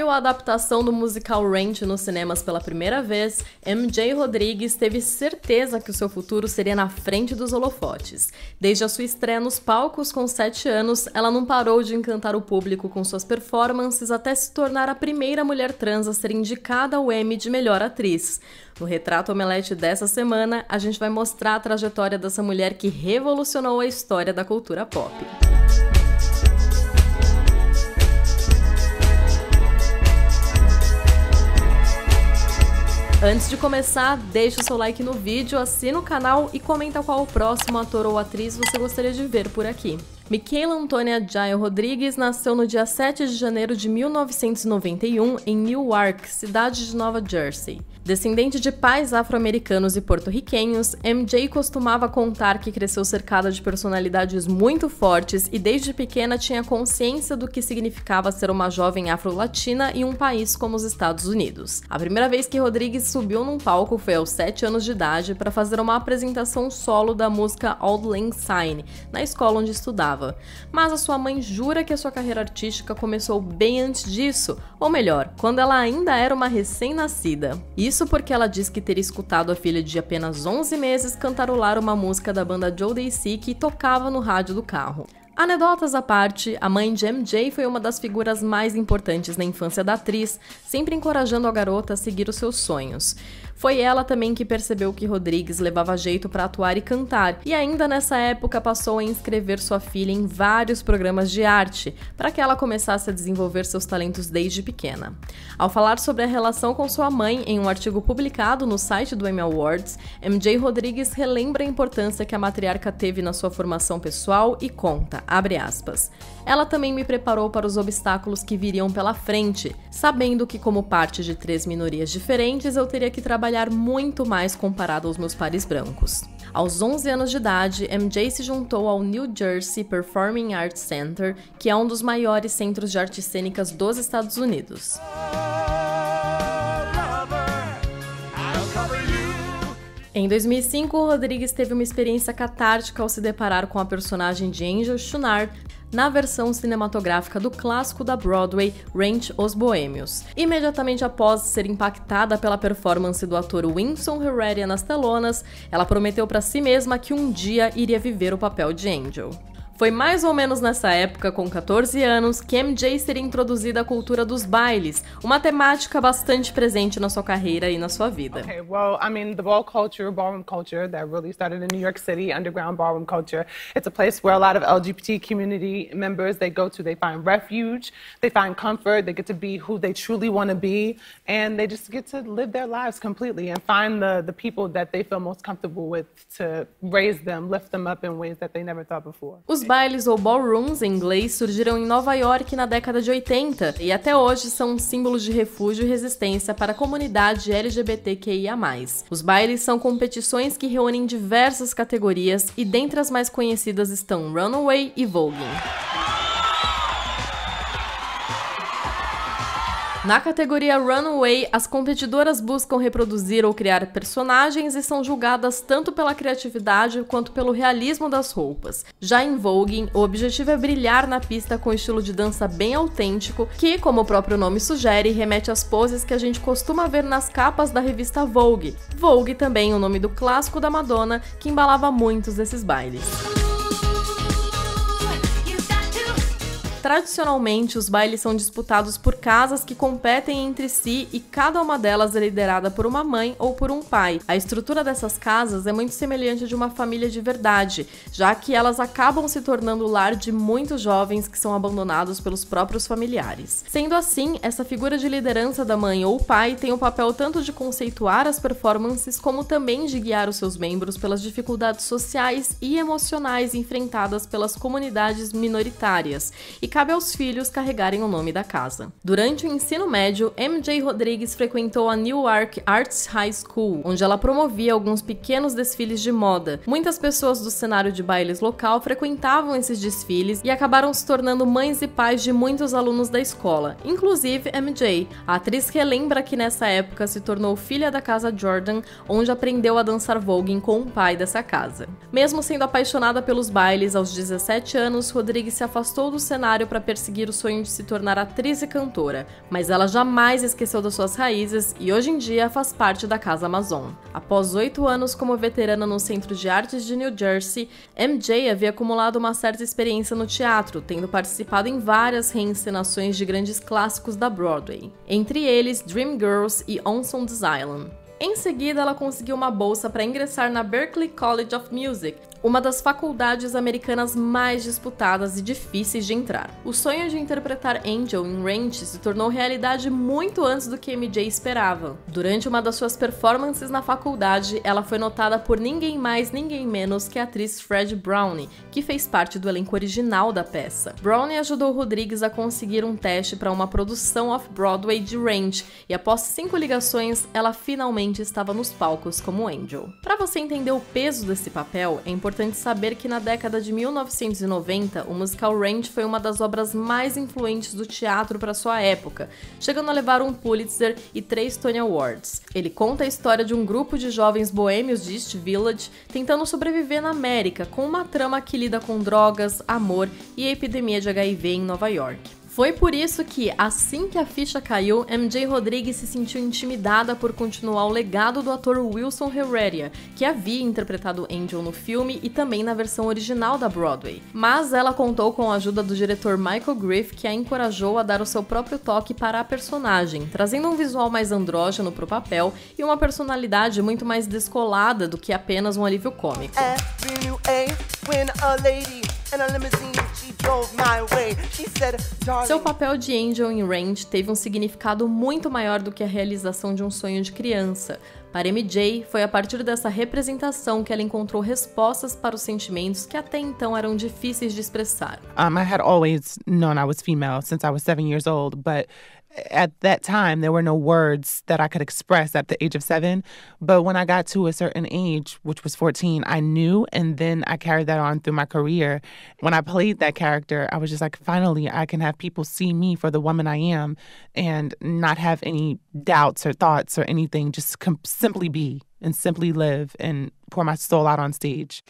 estreou a adaptação do musical Rent nos cinemas pela primeira vez, MJ Rodrigues teve certeza que o seu futuro seria na frente dos holofotes. Desde a sua estreia nos palcos com 7 anos, ela não parou de encantar o público com suas performances até se tornar a primeira mulher trans a ser indicada ao Emmy de melhor atriz. No Retrato Omelete dessa semana, a gente vai mostrar a trajetória dessa mulher que revolucionou a história da cultura pop. Antes de começar, deixa o seu like no vídeo, assina o canal e comenta qual o próximo ator ou atriz você gostaria de ver por aqui. Michaela Antônia Jael Rodrigues nasceu no dia 7 de janeiro de 1991 em Newark, cidade de Nova Jersey. Descendente de pais afro-americanos e porto-riquenhos, MJ costumava contar que cresceu cercada de personalidades muito fortes e desde pequena tinha consciência do que significava ser uma jovem afro-latina em um país como os Estados Unidos. A primeira vez que Rodrigues subiu num palco foi aos 7 anos de idade para fazer uma apresentação solo da música Auld Lang Syne, na escola onde estudava. Mas a sua mãe jura que a sua carreira artística começou bem antes disso, ou melhor, quando ela ainda era uma recém-nascida. Isso porque ela diz que teria escutado a filha de apenas 11 meses cantarolar uma música da banda Joe Dacey que tocava no rádio do carro. Anedotas à parte, a mãe de MJ foi uma das figuras mais importantes na infância da atriz, sempre encorajando a garota a seguir os seus sonhos. Foi ela também que percebeu que Rodrigues levava jeito para atuar e cantar, e ainda nessa época passou a inscrever sua filha em vários programas de arte, para que ela começasse a desenvolver seus talentos desde pequena. Ao falar sobre a relação com sua mãe em um artigo publicado no site do Emmy Awards, MJ Rodrigues relembra a importância que a matriarca teve na sua formação pessoal e conta, abre aspas, ela também me preparou para os obstáculos que viriam pela frente, sabendo que como parte de 3 minorias diferentes eu teria que trabalhar muito mais comparado aos meus pares brancos. Aos 11 anos de idade, MJ se juntou ao New Jersey Performing Arts Center, que é um dos maiores centros de artes cênicas dos Estados Unidos. Em 2005, Rodrigues teve uma experiência catártica ao se deparar com a personagem de Angel Chouinard na versão cinematográfica do clássico da Broadway, Rent, Os Boêmios. Imediatamente após ser impactada pela performance do ator Winston Heredia nas telonas, ela prometeu para si mesma que um dia iria viver o papel de Angel. Foi mais ou menos nessa época, com 14 anos, que MJ seria introduzida à cultura dos bailes, uma temática bastante presente na sua carreira e na sua vida. Okay, well, I mean, the ball culture, ballroom culture, that really started in New York City, underground ballroom culture. It's a place where a lot of LGBT community members, they go to, they find refuge, they find comfort, they get to be who they truly want to be, and they just get to live their lives completely and find the people that they feel most comfortable with to raise them, lift them up in ways that they never thought before. Os bailes ou ballrooms em inglês surgiram em Nova York na década de 80 e até hoje são um símbolo de refúgio e resistência para a comunidade LGBTQIA+. Os bailes são competições que reúnem diversas categorias e dentre as mais conhecidas estão Runaway e Voguing. Na categoria Runaway, as competidoras buscam reproduzir ou criar personagens e são julgadas tanto pela criatividade quanto pelo realismo das roupas. Já em Voguing, o objetivo é brilhar na pista com um estilo de dança bem autêntico, que, como o próprio nome sugere, remete às poses que a gente costuma ver nas capas da revista Vogue. Vogue também é o nome do clássico da Madonna, que embalava muitos desses bailes. Tradicionalmente, os bailes são disputados por casas que competem entre si e cada uma delas é liderada por uma mãe ou por um pai. A estrutura dessas casas é muito semelhante de uma família de verdade, já que elas acabam se tornando o lar de muitos jovens que são abandonados pelos próprios familiares. Sendo assim, essa figura de liderança da mãe ou pai tem o papel tanto de conceituar as performances como também de guiar os seus membros pelas dificuldades sociais e emocionais enfrentadas pelas comunidades minoritárias, e cabe aos filhos carregarem o nome da casa. Durante o ensino médio, MJ Rodrigues frequentou a Newark Arts High School, onde ela promovia alguns pequenos desfiles de moda. Muitas pessoas do cenário de bailes local frequentavam esses desfiles e acabaram se tornando mães e pais de muitos alunos da escola, inclusive MJ. A atriz relembra que nessa época se tornou filha da casa Jordan, onde aprendeu a dançar voguing com o pai dessa casa. Mesmo sendo apaixonada pelos bailes, aos 17 anos, Rodrigues se afastou do cenário para perseguir o sonho de se tornar atriz e cantora, mas ela jamais esqueceu das suas raízes e hoje em dia faz parte da Casa Amazon. Após 8 anos como veterana no Centro de Artes de New Jersey, MJ havia acumulado uma certa experiência no teatro, tendo participado em várias reencenações de grandes clássicos da Broadway, entre eles Dreamgirls e On Songs Island. Em seguida, ela conseguiu uma bolsa para ingressar na Berklee College of Music, uma das faculdades americanas mais disputadas e difíceis de entrar. O sonho de interpretar Angel em Rent se tornou realidade muito antes do que MJ esperava. Durante uma das suas performances na faculdade, ela foi notada por ninguém mais, ninguém menos que a atriz Freddie Browne, que fez parte do elenco original da peça. Browne ajudou Rodrigues a conseguir um teste para uma produção off-Broadway de Rent, e após 5 ligações, ela finalmente estava nos palcos como Angel. Para você entender o peso desse papel, é importante saber que na década de 1990, o musical Rent foi uma das obras mais influentes do teatro para sua época, chegando a levar um Pulitzer e 3 Tony Awards. Ele conta a história de um grupo de jovens boêmios de East Village tentando sobreviver na América, com uma trama que lida com drogas, amor e a epidemia de HIV em Nova York. Foi por isso que, assim que a ficha caiu, MJ Rodrigues se sentiu intimidada por continuar o legado do ator Wilson Heredia, que havia interpretado Angel no filme e também na versão original da Broadway. Mas ela contou com a ajuda do diretor Michael Griff, que a encorajou a dar o seu próprio toque para a personagem, trazendo um visual mais andrógeno para o papel e uma personalidade muito mais descolada do que apenas um alívio cômico. Seu papel de Angel em Rent teve um significado muito maior do que a realização de um sonho de criança. Para MJ, foi a partir dessa representação que ela encontrou respostas para os sentimentos que até então eram difíceis de expressar. I had always known I was female since I was 7 years old, but at that time, there were no words that I could express at the age of 7. But when I got to a certain age, which was 14, I knew, and then I carried that on through my career. When I played that character, I was just like, finally, I can have people see me for the woman I am and not have any doubts or thoughts or anything, just simply be and simply live and pour my soul out on stage.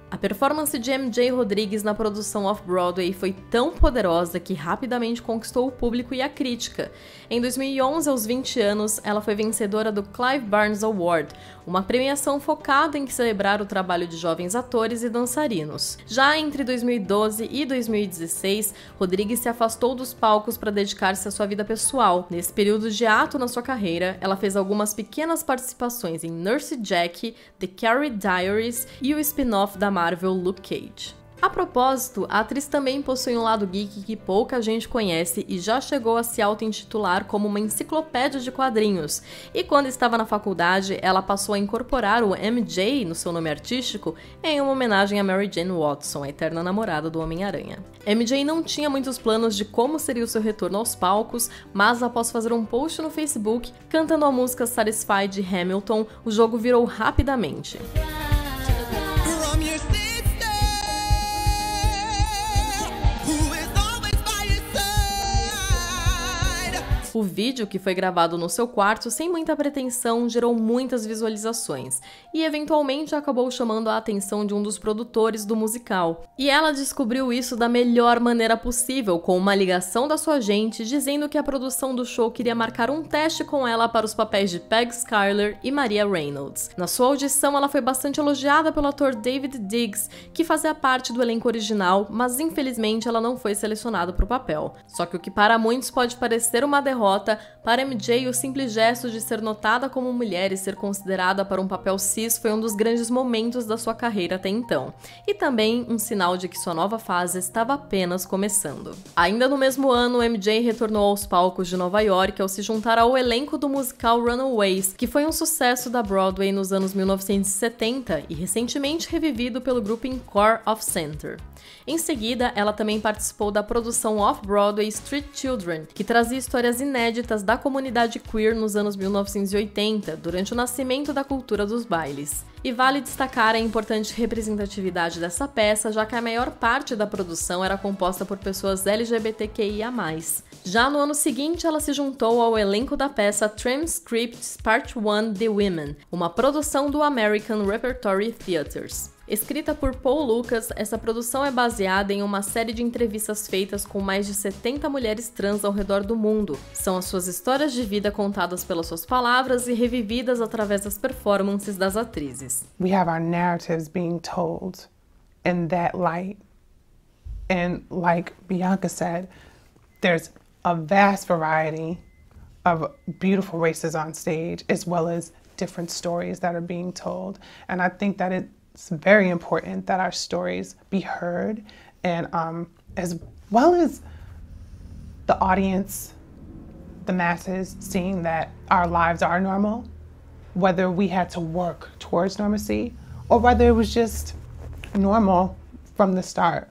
A performance de MJ Rodrigues na produção off-Broadway foi tão poderosa que rapidamente conquistou o público e a crítica. Em 2011, aos 20 anos, ela foi vencedora do Clive Barnes Award, uma premiação focada em celebrar o trabalho de jovens atores e dançarinos. Já entre 2012 e 2016, Rodrigues se afastou dos palcos para dedicar-se à sua vida pessoal. Nesse período de ato na sua carreira, ela fez algumas pequenas participações em Nurse Jackie, The Carrie Diaries e o spin-off da Marvel Luke Cage. A propósito, a atriz também possui um lado geek que pouca gente conhece e já chegou a se auto-intitular como uma enciclopédia de quadrinhos. E quando estava na faculdade, ela passou a incorporar o MJ no seu nome artístico em uma homenagem a Mary Jane Watson, a eterna namorada do Homem-Aranha. MJ não tinha muitos planos de como seria o seu retorno aos palcos, mas após fazer um post no Facebook cantando a música Satisfied de Hamilton, o jogo virou rapidamente. O vídeo, que foi gravado no seu quarto sem muita pretensão, gerou muitas visualizações e eventualmente acabou chamando a atenção de um dos produtores do musical. E ela descobriu isso da melhor maneira possível, com uma ligação da sua agente dizendo que a produção do show queria marcar um teste com ela para os papéis de Peg Schuyler e Maria Reynolds. Na sua audição, ela foi bastante elogiada pelo ator David Diggs, que fazia parte do elenco original, mas infelizmente ela não foi selecionada para o papel. Só que o que para muitos pode parecer uma derrota, para MJ, o simples gesto de ser notada como mulher e ser considerada para um papel cis foi um dos grandes momentos da sua carreira até então, e também um sinal de que sua nova fase estava apenas começando. Ainda no mesmo ano, MJ retornou aos palcos de Nova York ao se juntar ao elenco do musical Runaways, que foi um sucesso da Broadway nos anos 1970 e recentemente revivido pelo grupo Encore Off Center. Em seguida, ela também participou da produção off-Broadway Street Children, que trazia histórias inéditas da comunidade queer nos anos 1980, durante o nascimento da cultura dos bailes. E vale destacar a importante representatividade dessa peça, já que a maior parte da produção era composta por pessoas LGBTQIA+. Já no ano seguinte, ela se juntou ao elenco da peça Transcripts Part 1 The Women, uma produção do American Repertory Theatres. Escrita por Paul Lucas, essa produção é baseada em uma série de entrevistas feitas com mais de 70 mulheres trans ao redor do mundo. São as suas histórias de vida contadas pelas suas palavras e revividas através das performances das atrizes. We have our narratives being told in that light. And like Bianca said, there's a vast variety of beautiful races on stage, as well as different stories that are being told. And I think that it's very important that our stories be heard, and as well as the audience, the masses, seeing that our lives are normal, whether we had to work towards normalcy or whether it was just normal from the start.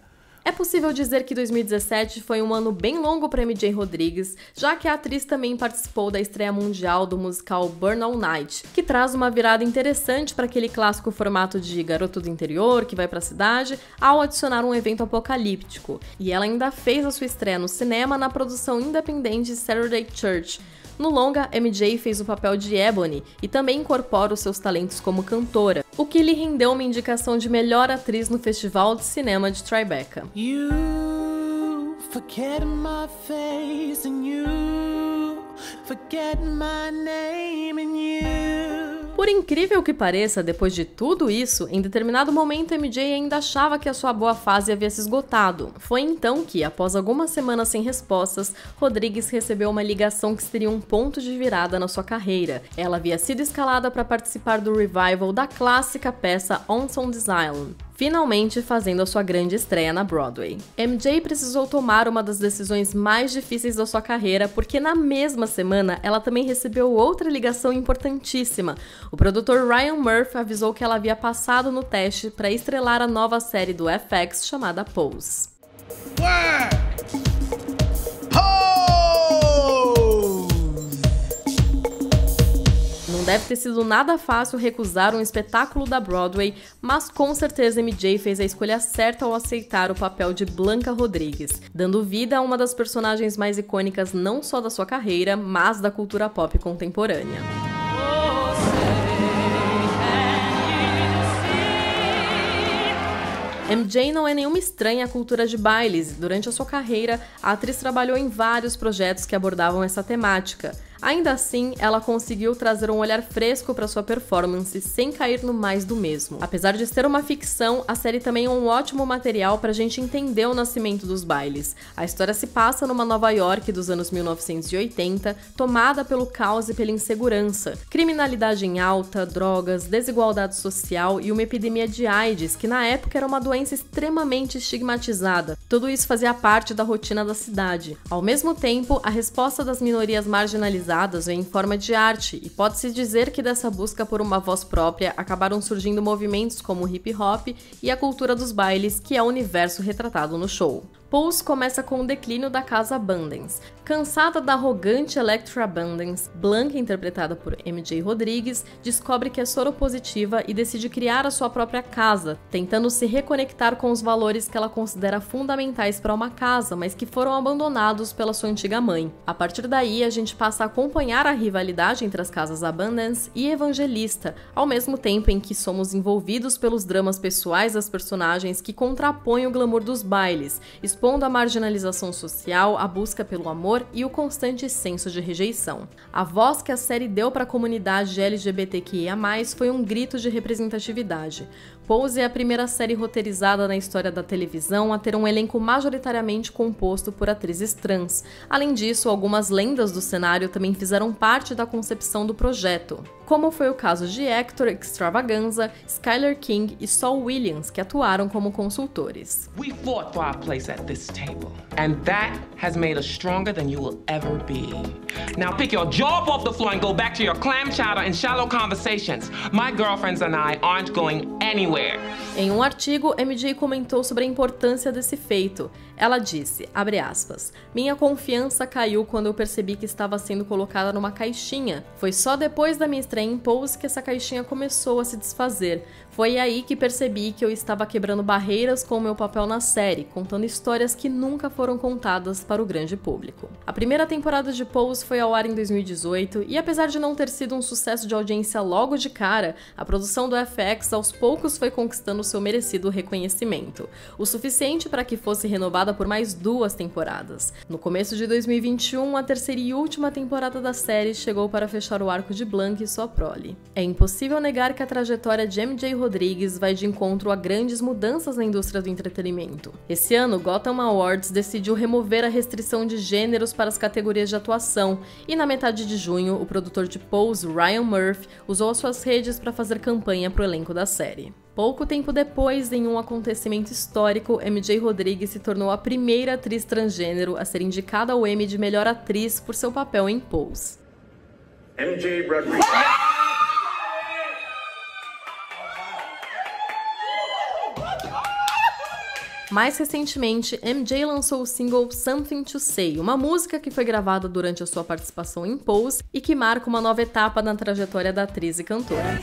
É possível dizer que 2017 foi um ano bem longo para MJ Rodrigues, já que a atriz também participou da estreia mundial do musical Burn All Night, que traz uma virada interessante para aquele clássico formato de garoto do interior que vai para a cidade, ao adicionar um evento apocalíptico. E ela ainda fez a sua estreia no cinema na produção independente Saturday Church. No longa, MJ fez o papel de Ebony e também incorpora os seus talentos como cantora, o que lhe rendeu uma indicação de melhor atriz no Festival de Cinema de Tribeca. You forget my face and you forget my name and you. Por incrível que pareça, depois de tudo isso, em determinado momento MJ ainda achava que a sua boa fase havia se esgotado. Foi então que, após algumas semanas sem respostas, Rodrigues recebeu uma ligação que seria um ponto de virada na sua carreira. Ela havia sido escalada para participar do revival da clássica peça Once on This Island, finalmente fazendo a sua grande estreia na Broadway. MJ precisou tomar uma das decisões mais difíceis da sua carreira, porque na mesma semana ela também recebeu outra ligação importantíssima. O produtor Ryan Murphy avisou que ela havia passado no teste para estrelar a nova série do FX chamada Pose. Não deve ter sido nada fácil recusar um espetáculo da Broadway, mas com certeza MJ fez a escolha certa ao aceitar o papel de Blanca Rodrigues, dando vida a uma das personagens mais icônicas não só da sua carreira, mas da cultura pop contemporânea. MJ não é nenhuma estranha à cultura de bailes e durante a sua carreira, a atriz trabalhou em vários projetos que abordavam essa temática. Ainda assim, ela conseguiu trazer um olhar fresco para sua performance sem cair no mais do mesmo. Apesar de ser uma ficção, a série também é um ótimo material para a gente entender o nascimento dos bailes. A história se passa numa Nova York dos anos 1980, tomada pelo caos e pela insegurança, criminalidade em alta, drogas, desigualdade social e uma epidemia de AIDS, que na época era uma doença extremamente estigmatizada. Tudo isso fazia parte da rotina da cidade. Ao mesmo tempo, a resposta das minorias marginalizadas vem em forma de arte, e pode-se dizer que dessa busca por uma voz própria acabaram surgindo movimentos como o hip hop e a cultura dos bailes, que é o universo retratado no show. Pose começa com o declínio da casa Abundance. Cansada da arrogante Electra Abundance, Blanca, interpretada por MJ Rodrigues, descobre que é soropositiva e decide criar a sua própria casa, tentando se reconectar com os valores que ela considera fundamentais para uma casa, mas que foram abandonados pela sua antiga mãe. A partir daí, a gente passa a acompanhar a rivalidade entre as casas Abundance e Evangelista, ao mesmo tempo em que somos envolvidos pelos dramas pessoais das personagens que contrapõem o glamour dos bailes, expondo a marginalização social, a busca pelo amor e o constante senso de rejeição. A voz que a série deu para a comunidade LGBTQIA+, foi um grito de representatividade. Pose é a primeira série roteirizada na história da televisão a ter um elenco majoritariamente composto por atrizes trans. Além disso, algumas lendas do cenário também fizeram parte da concepção do projeto, como foi o caso de Hector Extravaganza, Skylar King e Saul Williams, que atuaram como consultores. We fought for our place at this table, and that has made us stronger than you will ever be. Now pick your jaw up off the floor and go back to your clam chowder and shallow conversations. My girlfriends and I aren't going anywhere. Em um artigo, MJ comentou sobre a importância desse feito. Ela disse, abre aspas, minha confiança caiu quando eu percebi que estava sendo colocada numa caixinha. Foi só depois da minha estreia em Pose que essa caixinha começou a se desfazer. Foi aí que percebi que eu estava quebrando barreiras com o meu papel na série, contando histórias que nunca foram contadas para o grande público. A primeira temporada de Pose foi ao ar em 2018 e, apesar de não ter sido um sucesso de audiência logo de cara, a produção do FX aos poucos foi conquistando seu merecido reconhecimento, o suficiente para que fosse renovada por mais 2 temporadas. No começo de 2021, a terceira e última temporada da série chegou para fechar o arco de Blanc e sua prole. É impossível negar que a trajetória de MJ Rodrigues vai de encontro a grandes mudanças na indústria do entretenimento. Esse ano, o Gotham Awards decidiu remover a restrição de gêneros para as categorias de atuação, e na metade de junho, o produtor de Pose, Ryan Murphy, usou as suas redes para fazer campanha para o elenco da série. Pouco tempo depois, em um acontecimento histórico, MJ Rodrigues se tornou a primeira atriz transgênero a ser indicada ao Emmy de melhor atriz por seu papel em Pose. MJ Rodrigues. Mais recentemente, MJ lançou o single Something to Say, uma música que foi gravada durante a sua participação em Pose e que marca uma nova etapa na trajetória da atriz e cantora.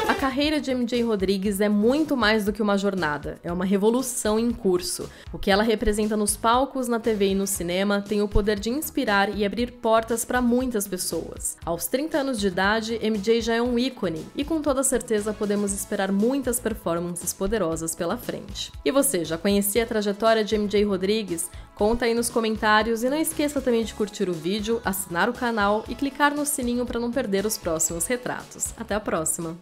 A carreira de MJ Rodrigues é muito mais do que uma jornada, é uma revolução em curso. O que ela representa nos palcos, na TV e no cinema tem o poder de inspirar e abrir portas para muitas pessoas. Aos 30 anos de idade, MJ já é um ícone e com toda certeza podemos esperar muitas performances poderosas pela frente. E você, já conhecia a trajetória de MJ Rodrigues? Conta aí nos comentários e não esqueça também de curtir o vídeo, assinar o canal e clicar no sininho para não perder os próximos retratos. Até a próxima!